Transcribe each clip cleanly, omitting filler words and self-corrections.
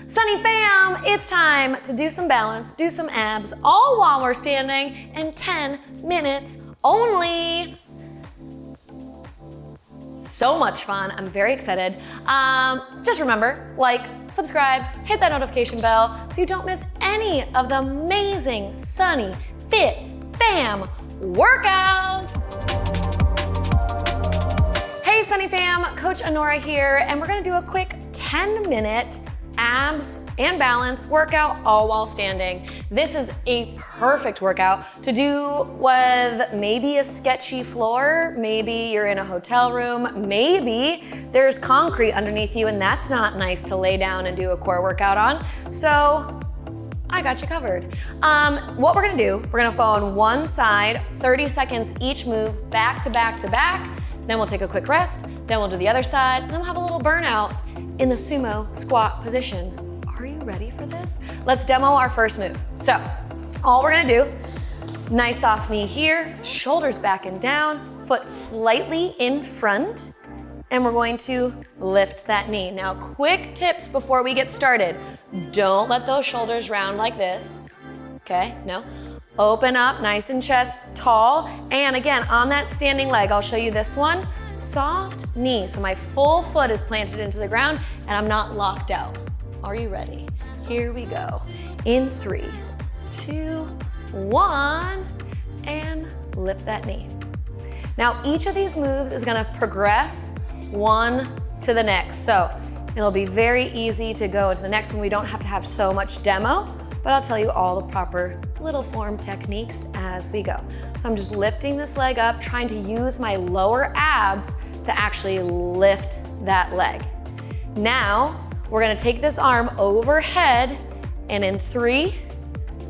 Sunny fam, it's time to do some balance, do some abs, all while we're standing in 10 minutes only. So much fun, I'm very excited. Just remember, like, subscribe, hit that notification bell so you don't miss any of the amazing Sunny Fit Fam workouts. Hey Sunny fam, Coach Annora here, and we're gonna do a quick 10-minute abs and balance workout all while standing. This is a perfect workout to do with maybe a sketchy floor, maybe you're in a hotel room, maybe there's concrete underneath you and that's not nice to lay down and do a core workout on. So I got you covered. What we're gonna do, we're gonna go on one side, 30 seconds each move, back to back to back. Then we'll take a quick rest, then we'll do the other side, and then we'll have a little burnout in the sumo squat position. Are you ready for this? Let's demo our first move. So, all we're gonna do, nice soft knee here, shoulders back and down, foot slightly in front, and we're going to lift that knee. Now, quick tips before we get started. Don't let those shoulders round like this, okay? No. Open up, nice and chest tall. And again, on that standing leg, I'll show you this one. Soft knee, so my full foot is planted into the ground and I'm not locked out. Are you ready? Here we go. In 3, 2, 1, and lift that knee. Now, each of these moves is gonna progress one to the next. So it'll be very easy to go into the next one. We don't have to have so much demo, but I'll tell you all the proper little form techniques as we go. So I'm just lifting this leg up, trying to use my lower abs to actually lift that leg. Now, we're gonna take this arm overhead, and in 3,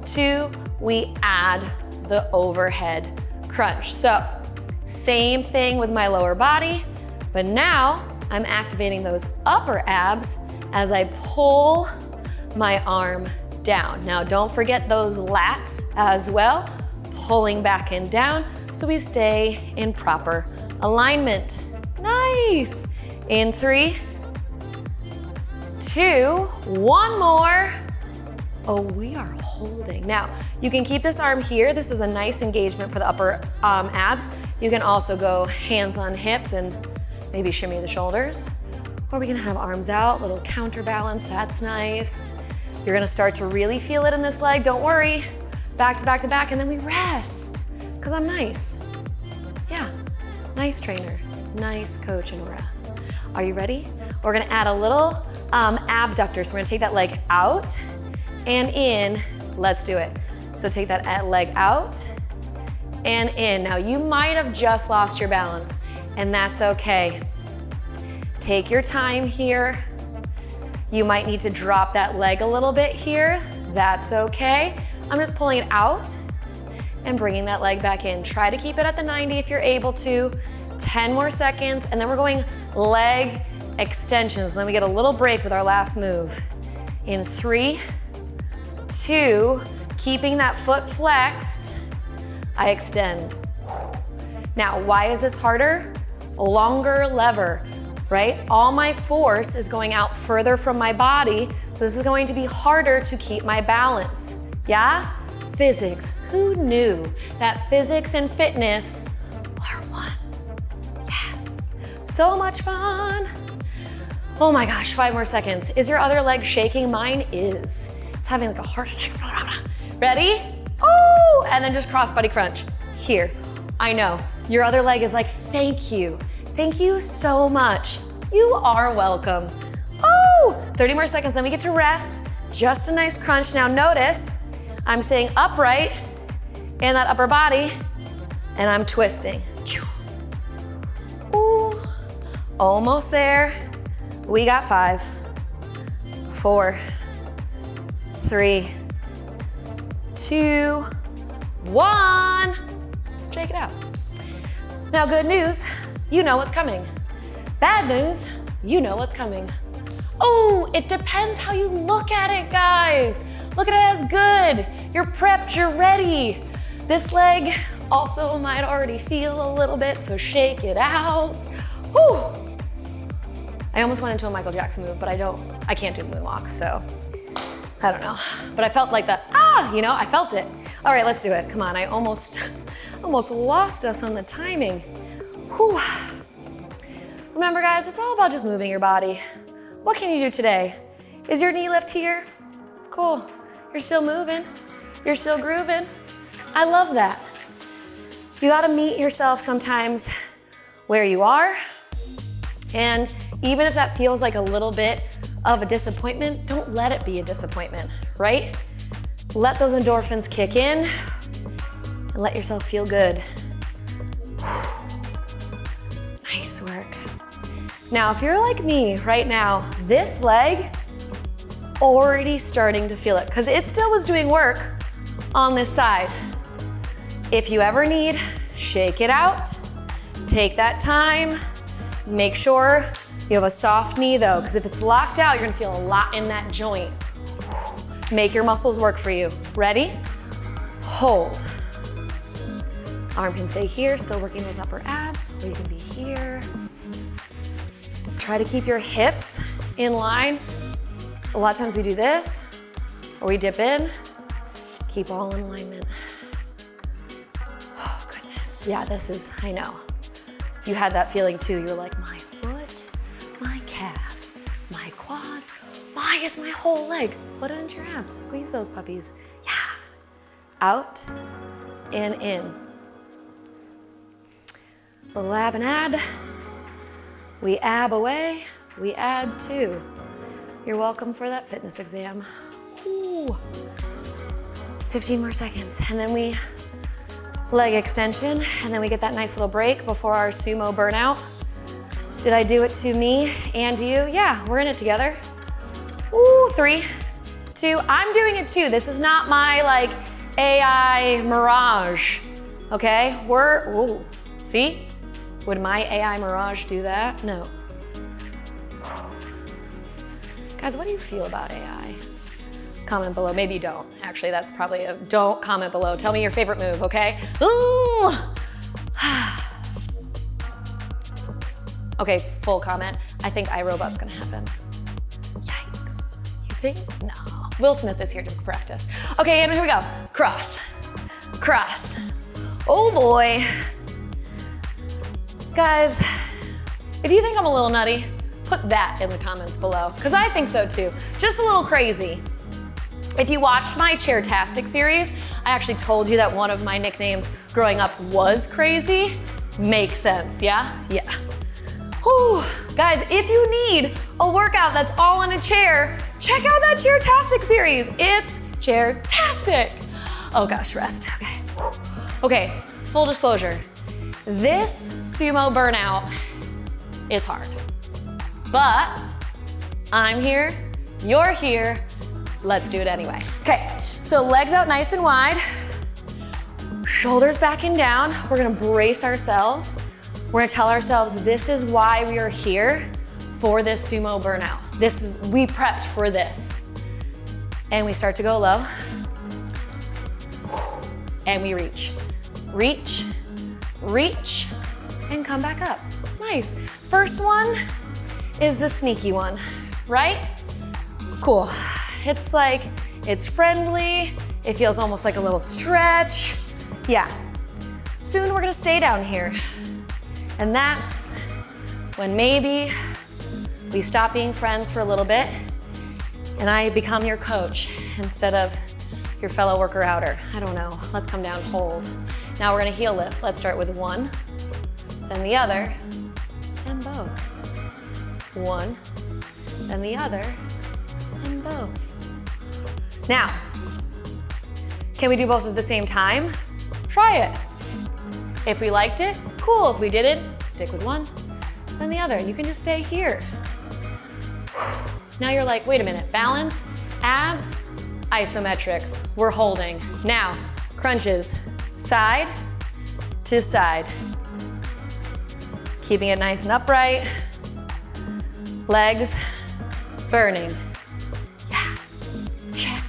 2, we add the overhead crunch. So, same thing with my lower body, but now I'm activating those upper abs as I pull my arm down. Now don't forget those lats as well, pulling back and down so we stay in proper alignment. Nice. In 3, 2, 1 more. Oh, we are holding. Now, you can keep this arm here. This is a nice engagement for the upper abs. You can also go hands on hips and maybe shimmy the shoulders. Or we can have arms out, little counterbalance, that's nice. You're gonna start to really feel it in this leg, don't worry. Back to back to back, and then we rest, because I'm nice. Yeah, nice trainer, nice Coach Annora. Are you ready? We're gonna add a little abductor, so we're gonna take that leg out and in, let's do it. So take that leg out and in. Now you might have just lost your balance, and that's okay. Take your time here. You might need to drop that leg a little bit here. That's okay. I'm just pulling it out and bringing that leg back in. Try to keep it at the 90 if you're able to. 10 more seconds, and then we're going leg extensions. Then we get a little break with our last move. In 3, 2, keeping that foot flexed, I extend. Now, why is this harder? Longer lever. Right? All my force is going out further from my body, so this is going to be harder to keep my balance. Yeah? Physics. Who knew that physics and fitness are one? Yes. So much fun. Oh my gosh, 5 more seconds. Is your other leg shaking? Mine is. It's having like a heart attack. Ready? Oh! And then just cross body crunch. Here. I know. Your other leg is like, thank you. Thank you so much. You are welcome. Oh, 30 more seconds, then we get to rest. Just a nice crunch. Now notice, I'm staying upright in that upper body, and I'm twisting. Ooh, almost there. We got 5, 4, 3, 2, 1. Shake it out. Now, good news. You know what's coming. Bad news, you know what's coming. Oh, it depends how you look at it, guys. Look at it as good. You're prepped, you're ready. This leg also might already feel a little bit, so shake it out. Whew. I almost went into a Michael Jackson move, but I can't do the moonwalk, so I don't know. But I felt like I felt it. All right, let's do it. Come on, I almost lost us on the timing. Whew. Remember guys, it's all about just moving your body. What can you do today? Is your knee lift here? Cool. You're still moving. You're still grooving. I love that. You gotta meet yourself sometimes where you are. And even if that feels like a little bit of a disappointment, don't let it be a disappointment, right? Let those endorphins kick in and let yourself feel good. Nice work. Now, if you're like me right now, this leg already starting to feel it because it still was doing work on this side. If you ever need, shake it out, take that time, make sure you have a soft knee though, because if it's locked out, you're gonna feel a lot in that joint. Make your muscles work for you. Ready? Hold. Arm can stay here, still working those upper abs, or you can be here. Try to keep your hips in line. A lot of times we do this, or we dip in. Keep all in alignment. Oh goodness, yeah, I know. You had that feeling too. You're like, my foot, my calf, my quad, why is my whole leg? Put it into your abs, squeeze those puppies. Yeah, out and in. Little ab and add. We ab away, we add to. You're welcome for that fitness exam. Ooh. 15 more seconds, and then we leg extension, and then we get that nice little break before our Sumo Burnout. Did I do it to me and you? Yeah, we're in it together. Ooh, 3, 2, I'm doing it too. This is not my like AI mirage, okay? Ooh, see? Would my AI mirage do that? No. Guys, what do you feel about AI? Comment below. Maybe you don't. Actually, that's probably don't comment below. Tell me your favorite move, okay? Ooh! Okay, full comment. I think iRobot's gonna happen. Yikes. You think? No. Will Smith is here to practice. Okay, and here we go. Cross. Cross. Oh boy. Guys, if you think I'm a little nutty, put that in the comments below, because I think so too. Just a little crazy. If you watched my Chairtastic series, I actually told you that one of my nicknames growing up was crazy. Makes sense, yeah? Yeah. Whew. Guys, if you need a workout that's all in a chair, check out that Chairtastic series. It's Chairtastic. Oh gosh, rest, okay. Okay, full disclosure. This Sumo Burnout is hard, but I'm here, you're here, let's do it anyway. Okay, so legs out nice and wide, shoulders back and down. We're gonna brace ourselves. We're gonna tell ourselves this is why we are here for this Sumo Burnout. We prepped for this. And we start to go low. And we reach, reach, reach, and come back up. Nice. First one is the sneaky one, right? Cool. It's like, it's friendly. It feels almost like a little stretch. Yeah. Soon we're gonna stay down here. And that's when maybe we stop being friends for a little bit and I become your coach instead of your fellow worker outer. I don't know. Let's come down, hold. Now we're gonna heel lifts. Let's start with one, then the other, and both. One, then the other, and both. Now, can we do both at the same time? Try it. If we liked it, cool. If we didn't, stick with one, then the other. You can just stay here. Now you're like, wait a minute, balance, abs, isometrics, we're holding. Now, crunches, side to side. Keeping it nice and upright. Legs burning. Yeah, check.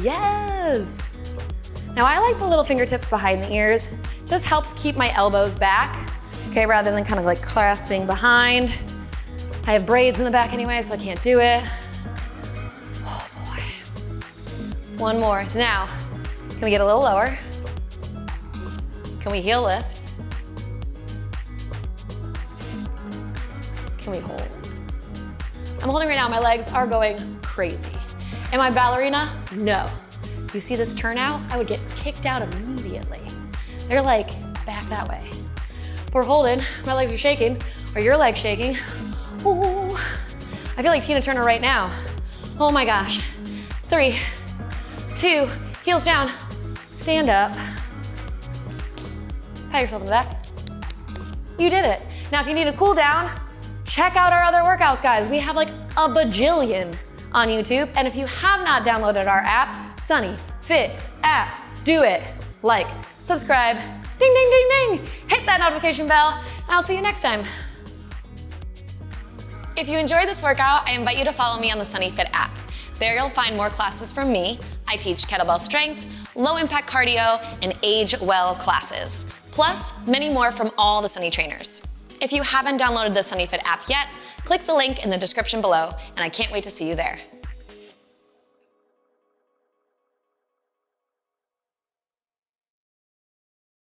Yes. Now I like the little fingertips behind the ears. Just helps keep my elbows back, okay, rather than kind of like clasping behind. I have braids in the back anyway, so I can't do it. Oh boy. One more. Now, can we get a little lower? Can we heel lift? Can we hold? I'm holding right now, my legs are going crazy. Am I ballerina? No. You see this turnout? I would get kicked out immediately. They're like, back that way. But we're holding, my legs are shaking. Are your legs shaking? Ooh. I feel like Tina Turner right now. Oh my gosh. 3, 2, heels down, stand up. Pat yourself in the back. You did it. Now if you need a cool down, check out our other workouts, guys. We have like a bajillion on YouTube. And if you have not downloaded our app, Sunny Fit app, do it. Like, subscribe, ding, ding, ding, ding. Hit that notification bell, and I'll see you next time. If you enjoyed this workout, I invite you to follow me on the Sunny Fit app. There you'll find more classes from me. I teach kettlebell strength, low impact cardio, and age well classes. Plus, many more from all the Sunny trainers. If you haven't downloaded the Sunny Fit app yet, click the link in the description below, and I can't wait to see you there.